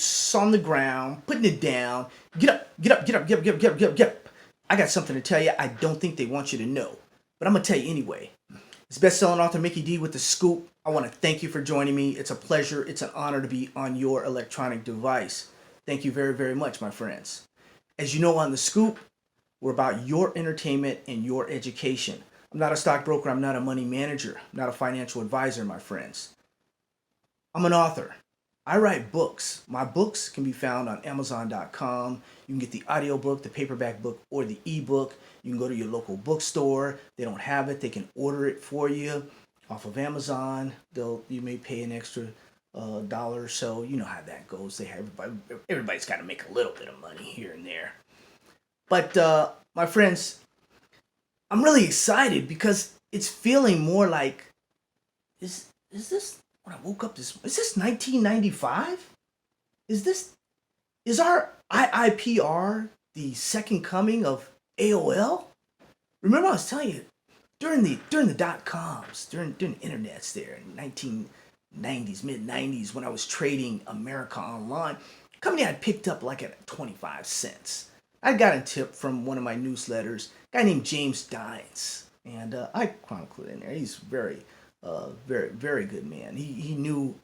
boots on the ground, putting it down. Get up, get up, get up, get up, get up, get up, get up, get up. I got something to tell you I don't think they want you to know, but I'm going to tell you anyway. It's best-selling author Mickey D with The Scoop. I want to thank you for joining me. It's a pleasure. It's an honor to be on your electronic device. Thank you very, very much, my friends. As you know, on The Scoop, we're about your entertainment and your education. I'm not a stockbroker. I'm not a money manager. I'm not a financial advisor, my friends. I'm an author. I write books. My books can be found on Amazon.com. You can get the audiobook, the paperback book, or the ebook. You can go to your local bookstore. They don't have it. They can order it for you off of Amazon. You may pay an extra dollar or so. You know how that goes. Everybody's got to make a little bit of money here and there. But my friends, I'm really excited because it's feeling more like is this when I woke up is this 1995? Is our IIPR the second coming of AOL? Remember I was telling you during the dot-coms, during the internets there in 1990s, mid-90s, when I was trading America Online, company I picked up like at 25 cents. I got a tip from one of my newsletters, a guy named James Dines, and I chronicled it in there. He's very, very good man. He knew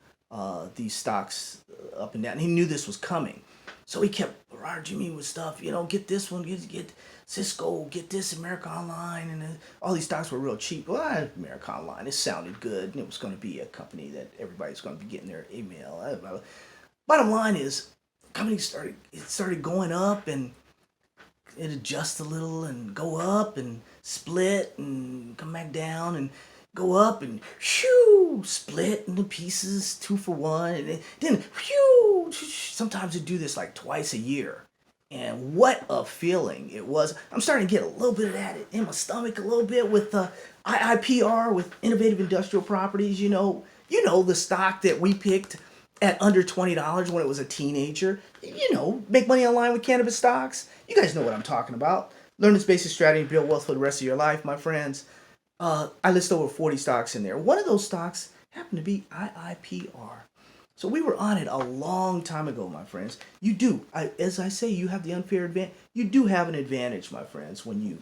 these stocks up and down. He knew this was coming, so he kept barraging me with stuff. You know, get this one, get Cisco, get this America Online, and all these stocks were real cheap. Well, America Online, it sounded good, and it was going to be a company that everybody's going to be getting their email. Bottom line is, the company started going up and it adjusts a little and go up and split and come back down and go up and shoo, split into pieces, 2 for 1, and then whew, sometimes it do this like twice a year. And what a feeling it was. I'm starting to get a little bit of that in my stomach a little bit with IIPR, with Innovative Industrial Properties. You know the stock that we picked at under $20 when it was a teenager. You know, make money online with cannabis stocks. You guys know what I'm talking about. Learn this basic strategy and build wealth for the rest of your life, my friends. I list over 40 stocks in there. One of those stocks happened to be IIPR. So we were on it a long time ago, my friends. You do, as I say, you have the unfair advantage. You do have an advantage, my friends, when you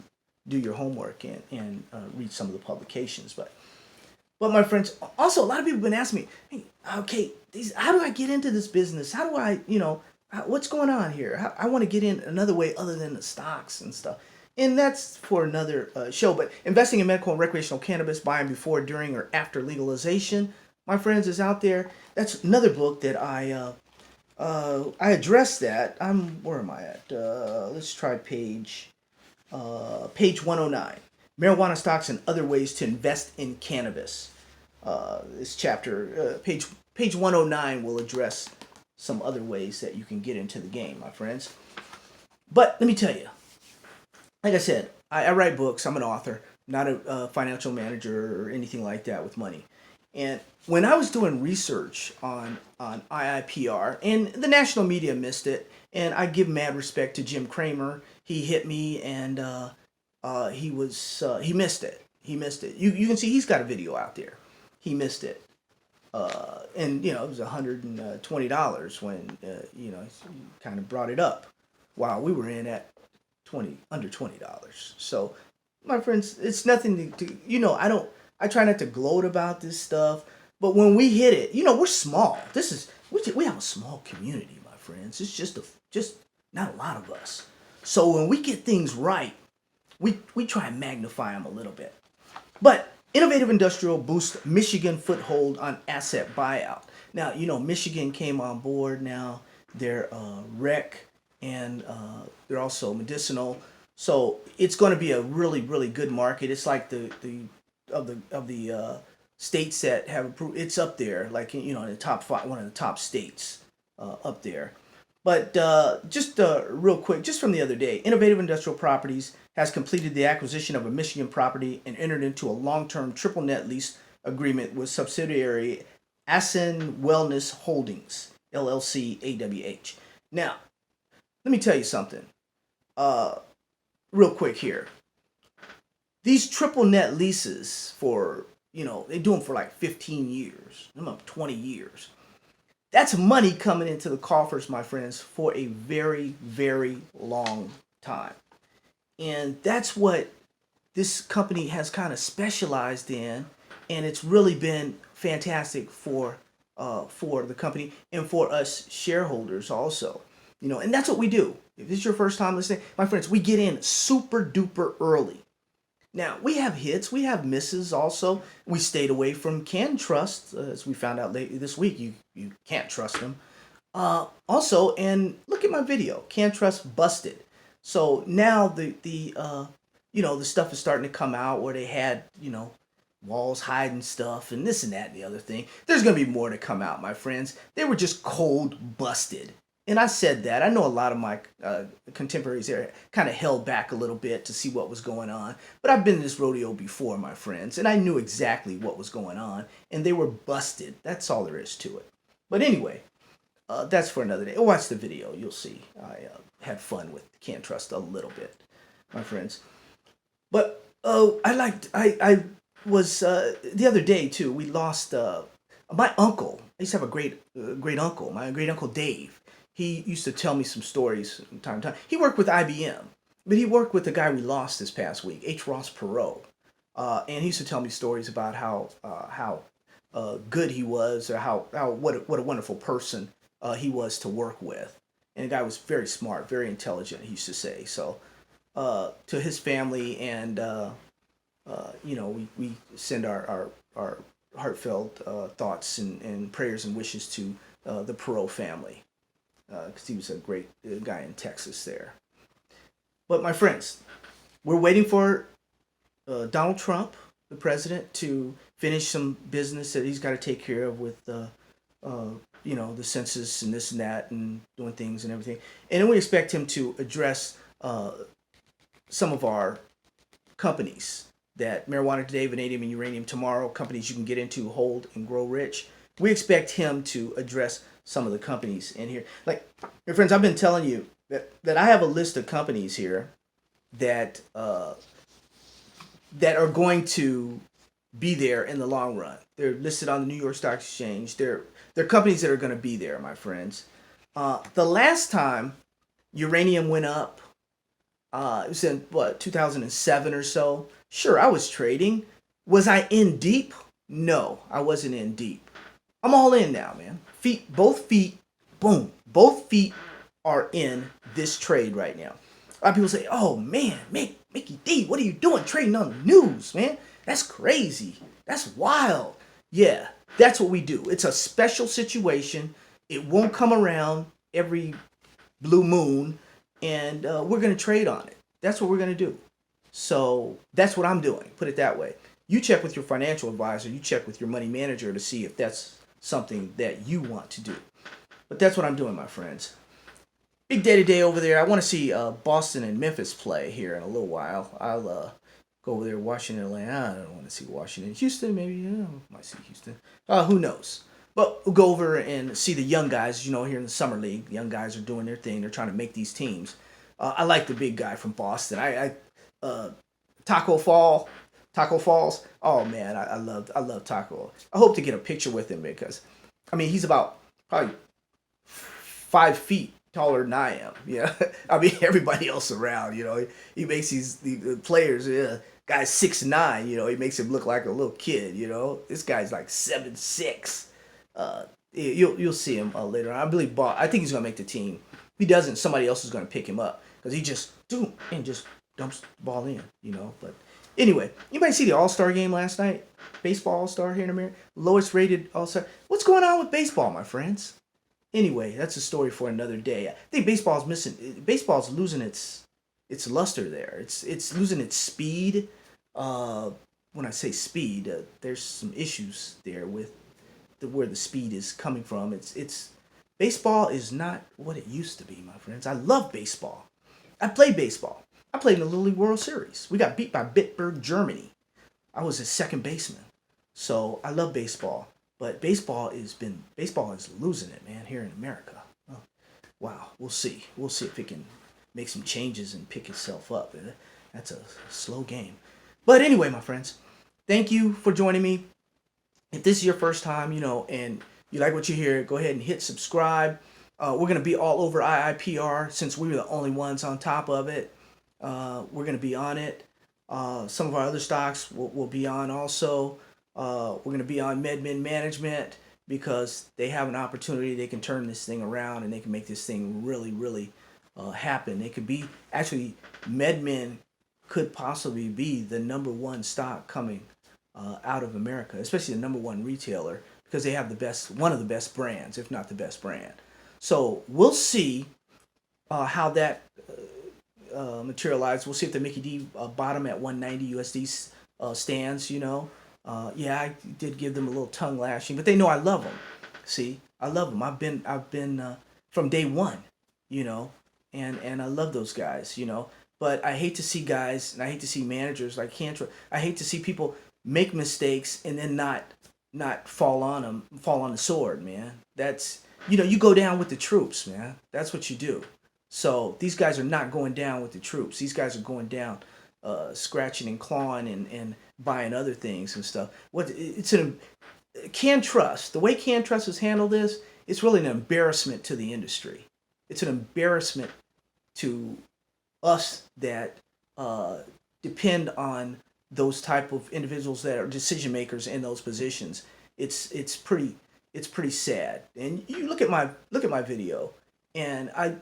do your homework and read some of the publications. But my friends, also a lot of people have been asking me, hey, okay, how do I get into this business? How do I, what's going on here? I want to get in another way other than the stocks and stuff. And that's for another show. But investing in medical and recreational cannabis, buying before, during, or after legalization, my friends, is out there. That's another book that I addressed that. Where am I at? Let's try page 109. Marijuana stocks and other ways to invest in cannabis. This chapter, page 109, will address some other ways that you can get into the game, my friends. But let me tell you, like I said, I write books. I'm an author, not a financial manager or anything like that with money. And when I was doing research on IIPR, and the national media missed it, and I give mad respect to Jim Cramer. He hit me, and he missed it. He missed it. You can see he's got a video out there. He missed it. And it was $120 when he kind of brought it up while we were in at under $20. So, my friends, it's nothing to I try not to gloat about this stuff, but when we hit it, we're small. We have a small community, my friends. It's just not a lot of us. So when we get things right, we try and magnify them a little bit. But Innovative Industrial boosts Michigan foothold on asset buyout. Now, Michigan came on board now. They're rec and they're also medicinal. So it's going to be a really, really good market. It's like the states that have approved. It's up there, like in the top 5, one of the top states up there. But just real quick, just from the other day, Innovative Industrial Properties has completed the acquisition of a Michigan property and entered into a long-term triple net lease agreement with subsidiary Assen Wellness Holdings, LLC, AWH. Now, let me tell you something real quick here. These triple net leases for, they do them for like 15 years, them up 20 years. That's money coming into the coffers, my friends, for a very, very long time. And that's what this company has kind of specialized in, and it's really been fantastic for the company and for us shareholders also. And that's what we do. If this is your first time listening, my friends, we get in super duper early. Now, we have hits, we have misses also. We stayed away from Can Trust, as we found out late this week. You can't trust them. Also, and look at my video, Can Trust busted. So now the stuff is starting to come out where they had, walls hiding stuff and this and that and the other thing. There's going to be more to come out, my friends. They were just cold busted. And I said that. I know a lot of my contemporaries there kind of held back a little bit to see what was going on. But I've been in this rodeo before, my friends, and I knew exactly what was going on. And they were busted. That's all there is to it. But anyway, that's for another day. Watch the video. You'll see. I had fun with Can't Trust a little bit, my friends. But I was the other day too. We lost my uncle. I used to have a great uncle. My great uncle Dave. He used to tell me some stories from time to time. He worked with IBM, but he worked with the guy we lost this past week, H. Ross Perot, and he used to tell me stories about how good he was, or what a wonderful person he was to work with. And the guy was very smart, very intelligent. He used to say so to his family, and we send our heartfelt thoughts and prayers and wishes to the Perot family, because he was a great guy in Texas there. But my friends, we're waiting for Donald Trump, the president, to finish some business that he's got to take care of with the census and this and that and doing things and everything. And then we expect him to address some of our companies that marijuana today, vanadium and uranium tomorrow, companies you can get into, hold, and grow rich. We expect him to address some of the companies in here. Like, your friends, I've been telling you that I have a list of companies here that are going to be there in the long run. They're listed on the New York Stock Exchange. They're companies that are going to be there, my friends. The last time uranium went up, it was in 2007 or so. Sure, I was trading. Was I in deep? No, I wasn't in deep. I'm all in now, man. Both feet, boom. Both feet are in this trade right now. A lot of people say, "Oh man, Mickey D, what are you doing trading on the news, man? That's crazy. That's wild." Yeah, that's what we do. It's a special situation. It won't come around every blue moon, and we're going to trade on it. That's what we're going to do. So that's what I'm doing. Put it that way. You check with your financial advisor. You check with your money manager to see if that's something that you want to do. But that's what I'm doing, my friends. Big day today over there. I want to see Boston and Memphis play here in a little while. I'll go over there, Washington, Atlanta. I don't want to see Washington. Houston, maybe. Might see Houston. Who knows? But we'll go over and see the young guys, here in the Summer League. The young guys are doing their thing. They're trying to make these teams. I like the big guy from Boston. Taco Falls. Oh man, I love Taco. I hope to get a picture with him because, he's about probably 5 feet taller than I am. Yeah, everybody else around. He makes the players. Yeah, guy's 6'9". He makes him look like a little kid. This guy's like 7'6". You'll see him later on. I think he's gonna make the team. If he doesn't, somebody else is gonna pick him up because he just dumps the ball in. But anyway, anybody see the All-Star game last night? Baseball All-Star here in America, lowest rated All-Star. What's going on with baseball, my friends? Anyway, that's a story for another day. I think baseball's losing its luster there. It's losing its speed. When I say speed, there's some issues there with where the speed is coming from. It's baseball is not what it used to be, my friends. I love baseball. I played baseball. I played in the Little League World Series. We got beat by Bitburg, Germany. I was a second baseman. So I love baseball. But baseball is losing it, man, here in America. Oh, wow. We'll see. We'll see if it can make some changes and pick itself up. That's a slow game. But anyway, my friends, thank you for joining me. If this is your first time, and you like what you hear, go ahead and hit subscribe. We're going to be all over IIPR since we were the only ones on top of it. We're going to be on it. Some of our other stocks will be on also. We're going to be on MedMen Management because they have an opportunity. They can turn this thing around and they can make this thing really, really happen. It could be actually MedMen could possibly be the number one stock coming out of America, especially the number one retailer because they have one of the best brands, if not the best brand. So we'll see how that materializes. We'll see if the Mickey D bottom at 190 USD stands. Yeah, I did give them a little tongue lashing, but they know I love them. See, I love them. I've been from day one, and I love those guys, But I hate to see guys, and I hate to see managers like Cantor. I hate to see people make mistakes and then not fall on the sword, man. That's you go down with the troops, man. That's what you do. So these guys are not going down with the troops. These guys are going down, scratching and clawing and buying other things and stuff. CanTrust, the way CanTrust has handled this, it's really an embarrassment to the industry. It's an embarrassment to us that depend on those type of individuals that are decision makers in those positions. It's pretty sad. And you look at my video, and I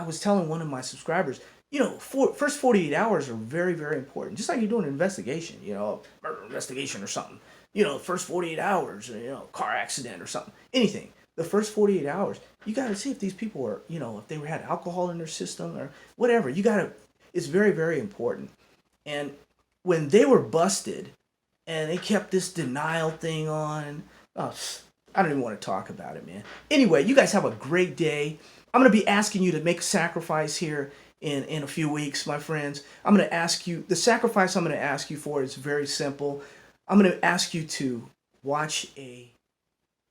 was telling one of my subscribers, first 48 hours are very, very important. Just like you're doing an investigation, murder investigation or something. First 48 hours, car accident or something, anything. The first 48 hours, you got to see if these people are, if they had alcohol in their system or whatever. It's very, very important. And when they were busted and they kept this denial thing on, I don't even want to talk about it, man. Anyway, you guys have a great day. I'm going to be asking you to make a sacrifice here in a few weeks, my friends. I'm going to ask you, the sacrifice I'm going to ask you for is very simple. I'm going to ask you to watch a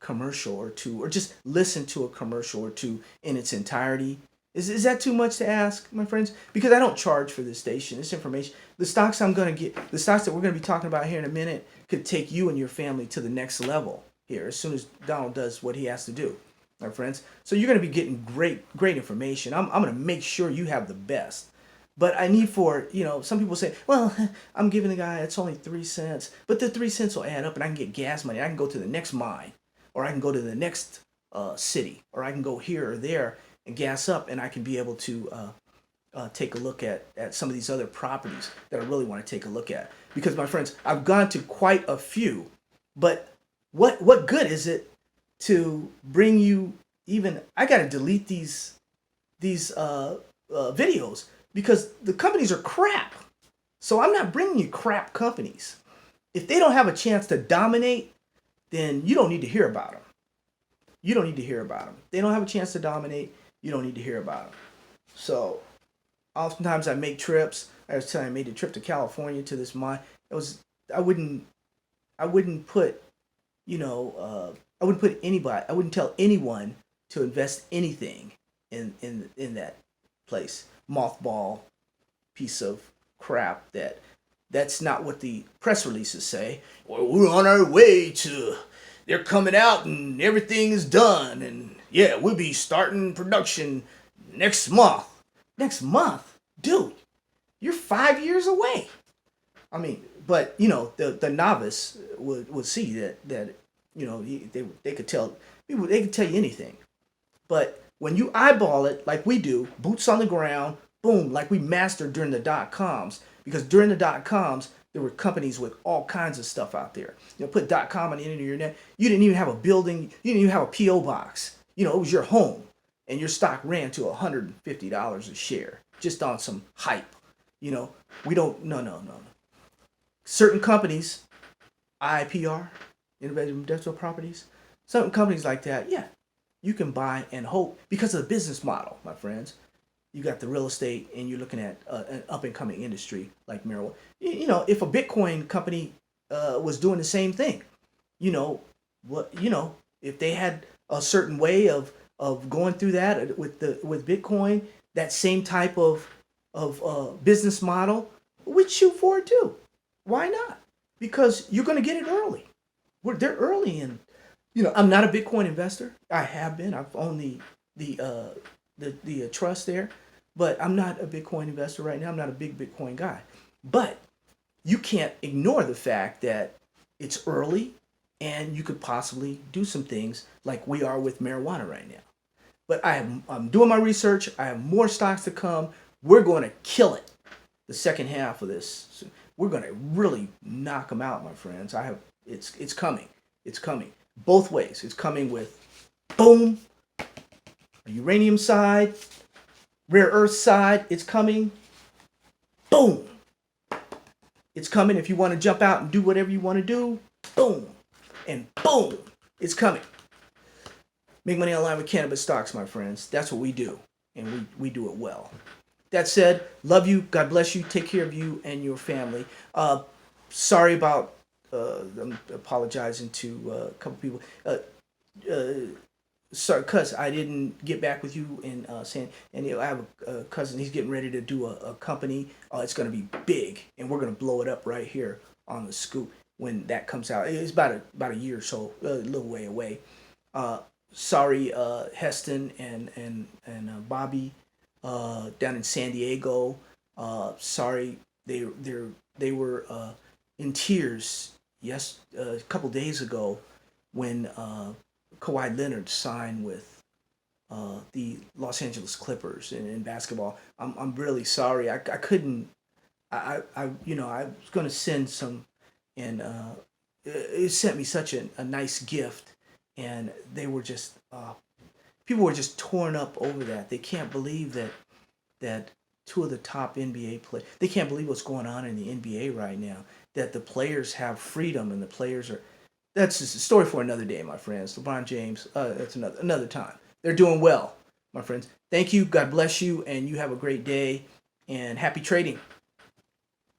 commercial or two, or just listen to a commercial or two in its entirety. Is that too much to ask, my friends? Because I don't charge for this station, this information. The stocks that we're going to be talking about here in a minute could take you and your family to the next level here as soon as Donald does what he has to do, my friends. So you're going to be getting great information. I'm going to make sure you have the best. But I need some people say, well, I'm giving the guy, it's only 3 cents. But the 3 cents will add up and I can get gas money. I can go to the next mine, or I can go to the next city, or I can go here or there and gas up, and I can be able to take a look at some of these other properties that I really want to take a look at. Because, my friends, I've gone to quite a few, but what good is it to bring you I got to delete these videos because the companies are crap. So I'm not bringing you crap companies. If they don't have a chance to dominate, then you don't need to hear about them. You don't need to hear about them. They don't have a chance to dominate. You don't need to hear about them. So oftentimes I make trips. I was telling you, I made a trip to California to this mine. I wouldn't put anybody. I wouldn't tell anyone to invest anything in that place. Mothball piece of crap. That's not what the press releases say. Well, we're on our way to. They're coming out and everything is done, and yeah, we'll be starting production next month. Next month, dude, you're 5 years away. I mean, but the novice would see that they could tell people, they could tell you anything. But when you eyeball it like we do, boots on the ground, boom, like we mastered during the .coms, because during the .coms there were companies with all kinds of stuff out there. Put .com on the end of your net. You didn't even have a building. You didn't even have a P.O. box. It was your home, and your stock ran to $150 a share just on some hype. We don't. No. Certain companies, IIPR, industrial properties, certain companies like that, yeah, you can buy and hope because of the business model, my friends. You got the real estate, and you're looking at an up-and-coming industry like marijuana. If a Bitcoin company was doing the same thing, if they had a certain way of going through that with Bitcoin, that same type of business model, we'd shoot for it too. Why not? Because you're going to get it early. They're early in I'm not a Bitcoin investor. I have been. I've owned the trust there, but I'm not a Bitcoin investor right now. I'm not a big Bitcoin guy. But you can't ignore the fact that it's early and you could possibly do some things like we are with marijuana right now. But I'm doing my research. I have more stocks to come. We're going to kill it the second half of this. So we're going to really knock them out, my friends. It's coming. It's coming both ways. It's coming with boom, uranium side, rare earth side. It's coming. Boom. It's coming. If you want to jump out and do whatever you want to do, boom, and boom, it's coming. Make money online with cannabis stocks, my friends. That's what we do, and we do it well. That said, love you. God bless you. Take care of you and your family. Sorry about. I'm apologizing to a couple people. Sorry, cuz I didn't get back with you in saying, and I have a cousin. He's getting ready to do a company. It's going to be big, and we're going to blow it up right here on the scoop when that comes out. It's about a year or so, a little way away. Sorry, Heston and Bobby down in San Diego. Sorry, they were in tears. Yes, a couple days ago when Kawhi Leonard signed with the Los Angeles Clippers in basketball. I'm really sorry. I couldn't. I was going to send some, and it sent me such a nice gift, and they were just people were just torn up over that. They can't believe that two of the top NBA players. They can't believe what's going on in the NBA right now. That the players have freedom and the players are. That's just a story for another day, my friends. LeBron James, that's another time. They're doing well, my friends. Thank you. God bless you, and you have a great day. And happy trading.